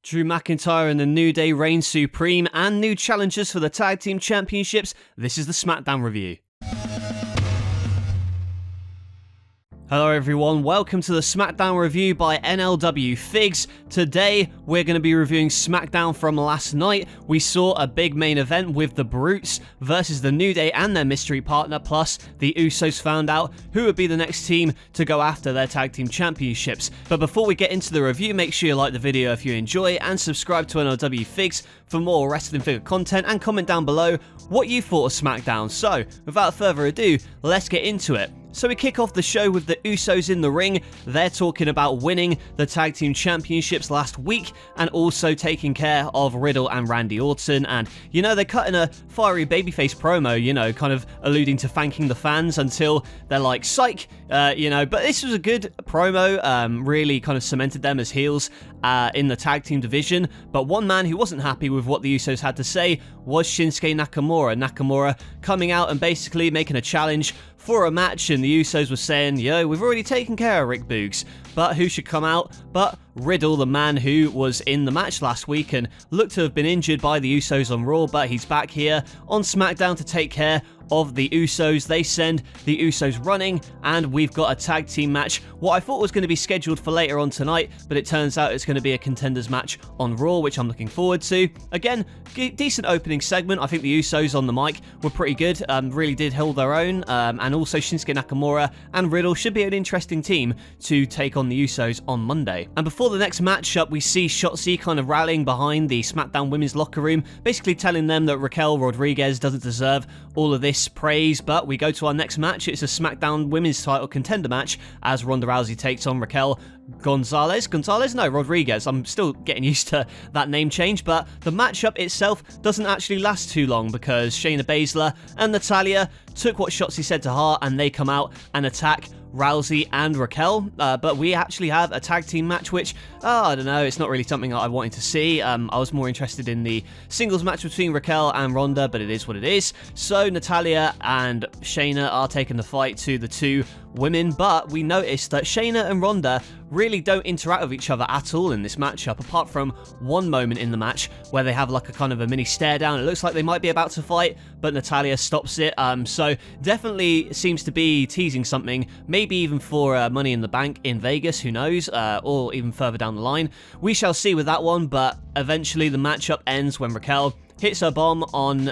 Drew McIntyre and the New Day reign supreme and new challengers for the Tag Team Championships. This is the SmackDown review. Hello everyone, welcome to the SmackDown review by NLW Figs. Today we're going to be reviewing SmackDown from last night. We saw a big main event with the Brutes versus the New Day and their mystery partner, plus the Usos found out who would be the next team to go after their Tag Team Championships. But before we get into the review, make sure you like the video if you enjoy and subscribe to NLW Figs for more wrestling figure content, and comment down below what you thought of SmackDown. So without further ado, let's get into it. So we kick off the show with the Usos in the ring. They're talking about winning the Tag Team Championships last week and also taking care of Riddle and Randy Orton. And, you know, they're cutting a fiery babyface promo, you know, kind of alluding to thanking the fans until they're like, psych, you know. But this was a good promo, really kind of cemented them as heels in the tag team division. But one man who wasn't happy with what the Usos had to say was Shinsuke Nakamura. Nakamura coming out and basically making a challenge for a match, and the Usos were saying, yo, we've already taken care of Rick Boogs. But who should come out but Riddle, the man who was in the match last week and looked to have been injured by the Usos on Raw, but he's back here on SmackDown to take care of the Usos. They send the Usos running, and we've got a tag team match, what I thought was going to be scheduled for later on tonight, but it turns out it's going to be a contenders match on Raw, which I'm looking forward to. Again, decent opening segment. I think the Usos on the mic were pretty good, really did hold their own, and also Shinsuke Nakamura and Riddle should be an interesting team to take on the Usos on Monday. And before the next matchup, we see Shotzi kind of rallying behind the SmackDown women's locker room, basically telling them that Raquel Rodriguez doesn't deserve all of this praise. But we go to our next match. It's a SmackDown women's title contender match as Ronda Rousey takes on Raquel Gonzalez? No, Rodriguez. I'm still getting used to that name change, but the matchup itself doesn't actually last too long because Shayna Baszler and Natalya took what Shotzi said to heart, and they come out and attack Rousey and Raquel, but we actually have a tag team match, which, I don't know, it's not really something that I wanted to see. I was more interested in the singles match between Raquel and Ronda, but it is what it is. So Natalya and Shayna are taking the fight to the two women, but we noticed that Shayna and Ronda really don't interact with each other at all in this matchup, apart from one moment in the match where they have like a kind of a mini stare down. It looks like they might be about to fight, but Natalya stops it. So definitely seems to be teasing something, maybe even for Money in the Bank in Vegas, who knows, or even further down the line. We shall see with that one, but eventually the matchup ends when Raquel hits her bomb on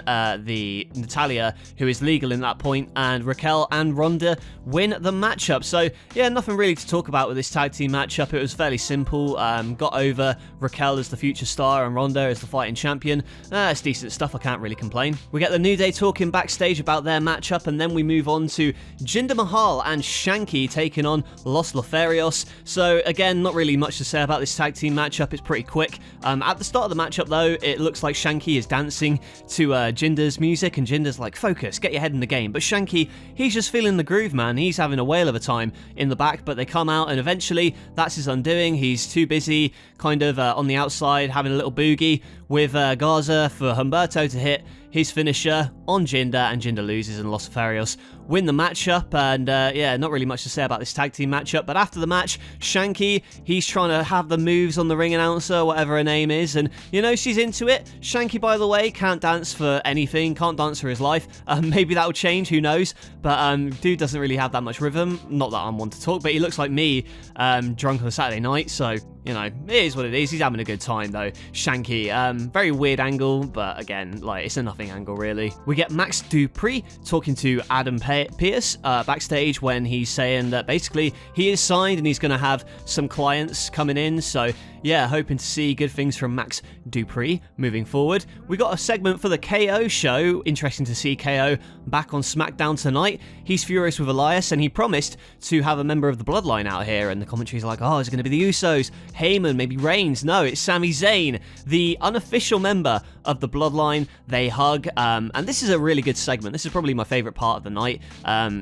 the Natalya, who is legal in that point, and Raquel and Ronda win the matchup. So yeah, nothing really to talk about with this tag team matchup. It was fairly simple. Got over Raquel as the future star and Ronda as the fighting champion. It's decent stuff, I can't really complain. We get the New Day talking backstage about their matchup, and then we move on to Jinder Mahal and Shanky taking on Los Lotharios. So again, not really much to say about this tag team matchup. It's pretty quick. At the start of the matchup though, it looks like Shanky is dancing to Jinder's music, and Jinder's like, focus, get your head in the game. But Shanky, he's just feeling the groove, man. He's having a whale of a time in the back, but they come out and eventually that's his undoing. He's too busy kind of on the outside having a little boogie with Garza for Humberto to hit his finisher on Jinder, and Jinder loses and Los Lotharios win the matchup. And yeah, not really much to say about this tag team matchup. But after the match, Shanky, he's trying to have the moves on the ring announcer, whatever her name is, and you know, she's into it. Shanky, by the way, can't dance for anything, can't dance for his life. Maybe that'll change, who knows, but dude doesn't really have that much rhythm. Not that I'm one to talk, but he looks like me drunk on a Saturday night, so you know, it is what it is. He's having a good time though, Shanky. Very weird angle, but again, like, it's a nothing angle really. We get Max Dupree talking to Adam Pearce backstage when he's saying that basically he is signed and he's going to have some clients coming in. So yeah, hoping to see good things from Max Dupree moving forward. We got a segment for the KO show. Interesting to see KO back on SmackDown tonight. He's furious with Elias, and he promised to have a member of the Bloodline out here, and the commentary's like, oh, is it going to be the Usos, Heyman, maybe Reigns? No, it's Sami Zayn, the unofficial member of the Bloodline. They hug, and this is a really good segment. This is probably my favourite part of the night.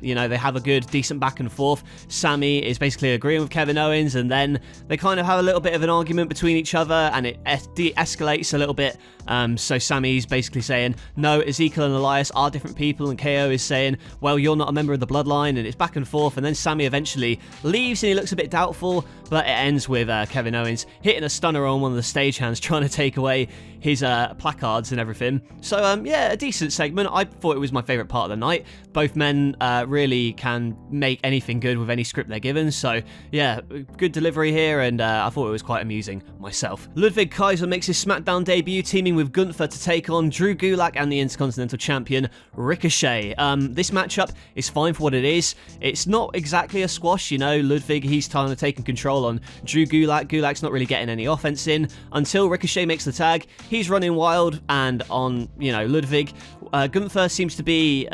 You know, they have a good, decent back and forth. Sami is basically agreeing with Kevin Owens, and then they kind of have a little bit of an argument between each other, and it de-escalates a little bit So Sammy's basically saying, no, Ezekiel and Elias are different people, and KO is saying, well, you're not a member of the bloodline, and it's back and forth, and then Sammy eventually leaves, and he looks a bit doubtful, but it ends with Kevin Owens hitting a stunner on one of the stagehands, trying to take away his placards and everything. So, yeah, a decent segment. I thought it was my favourite part of the night. Both men really can make anything good with any script they're given, so, yeah, good delivery here, and I thought it was quite amusing myself. Ludwig Kaiser makes his SmackDown debut, teaming with Gunther to take on Drew Gulak and the Intercontinental Champion, Ricochet. This matchup is fine for what it is. It's not exactly a squash, you know. Ludwig, he's kind of taking control on Drew Gulak. Gulak's not really getting any offense in until Ricochet makes the tag. He's running wild, and on, you know, Ludwig, Gunther seems to be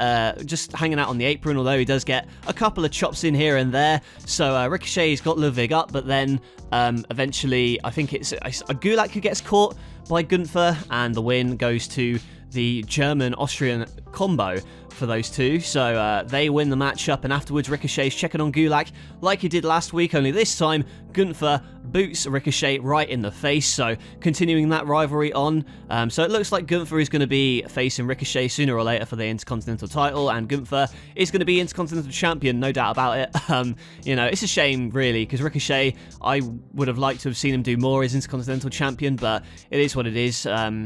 just hanging out on the apron, although he does get a couple of chops in here and there. So Ricochet's got Ludwig up, but then eventually I think it's a Gulak who gets caught by Gunther, and the win goes to the German-Austrian combo for those two. So they win the matchup, and afterwards Ricochet's checking on Gulak like he did last week, only this time Gunther boots Ricochet right in the face, so continuing that rivalry on. So it looks like Gunther is going to be facing Ricochet sooner or later for the Intercontinental title, and Gunther is going to be Intercontinental Champion, no doubt about it. You know, it's a shame really, because Ricochet, I would have liked to have seen him do more as Intercontinental Champion, but it is what it is.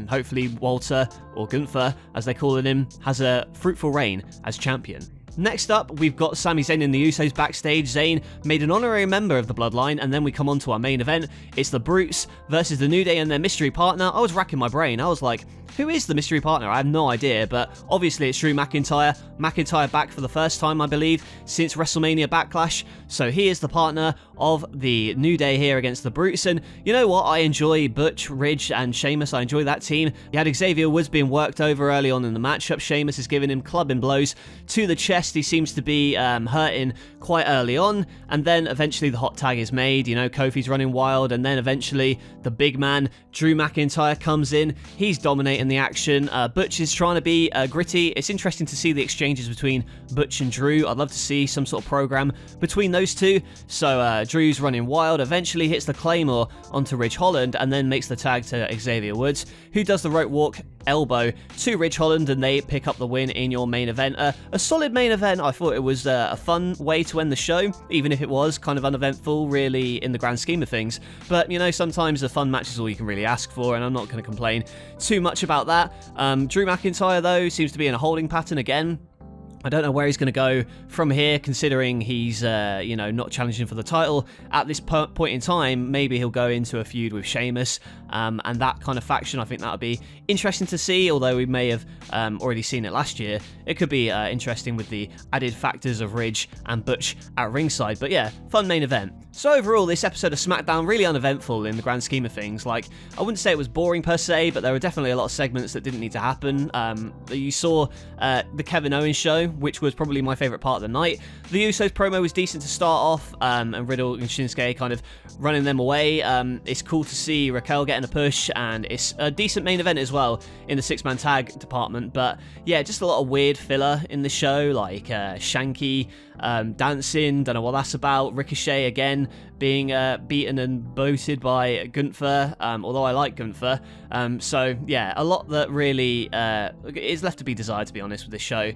Hopefully Walter, or Gunther as they call him, has a fruitful reign as champion. Next up, we've got Sami Zayn and the Usos backstage. Zayn made an honorary member of the Bloodline, and then we come on to our main event. It's the Brutes versus the New Day and their mystery partner. I was racking my brain. I was like, who is the mystery partner? I have no idea, but obviously it's Drew McIntyre. McIntyre back for the first time, I believe, since WrestleMania Backlash. So he is the partner of the New Day here against the Brutes. And you know what? I enjoy Butch, Ridge, and Sheamus. I enjoy that team. You had Xavier Woods being worked over early on in the matchup. Sheamus is giving him clubbing blows to the chest. He seems to be hurting quite early on. And then eventually the hot tag is made. You know, Kofi's running wild. And then eventually the big man, Drew McIntyre, comes in. He's dominating the action. Butch is trying to be gritty. It's interesting to see the exchanges between Butch and Drew. I'd love to see some sort of program between those two. So Drew's running wild, eventually hits the Claymore onto Ridge Holland, and then makes the tag to Xavier Woods, who does the rope walk elbow to Ridge Holland, and they pick up the win in your main event. A solid main event. I thought it was a fun way to end the show, even if it was kind of uneventful really in the grand scheme of things. But you know, sometimes a fun match is all you can really ask for, and I'm not going to complain too much about that. Drew McIntyre though seems to be in a holding pattern again. I don't know where he's going to go from here, considering he's, you know, not challenging for the title at this point in time. Maybe he'll go into a feud with Sheamus, and that kind of faction. I think that would be interesting to see, although we may have already seen it last year. It could be interesting with the added factors of Ridge and Butch at ringside. But yeah, fun main event. So overall, this episode of SmackDown, really uneventful in the grand scheme of things. Like, I wouldn't say it was boring per se, but there were definitely a lot of segments that didn't need to happen. You saw the Kevin Owens show, which was probably my favourite part of the night. The Usos promo was decent to start off, and Riddle and Shinsuke kind of running them away. It's cool to see Raquel getting a push, and it's a decent main event as well in the six-man tag department. But yeah, just a lot of weird filler in the show, like Shanky dancing, don't know what that's about. Ricochet again being beaten and booted by Gunther, although I like Gunther. So yeah, a lot that really is left to be desired, to be honest, with this show.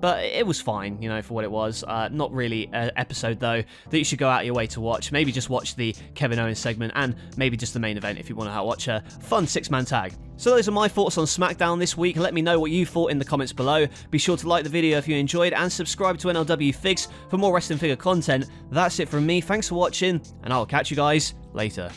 But it was fine, you know, for what it was. Not really an episode though that you should go out of your way to watch. Maybe just watch the Kevin Owens segment, and maybe just the main event if you want to watch a fun six-man tag. So those are my thoughts on SmackDown this week. Let me know what you thought in the comments below. Be sure to like the video if you enjoyed, and subscribe to NLW Figs for more wrestling figure content. That's it from me. Thanks for watching, and I'll catch you guys later.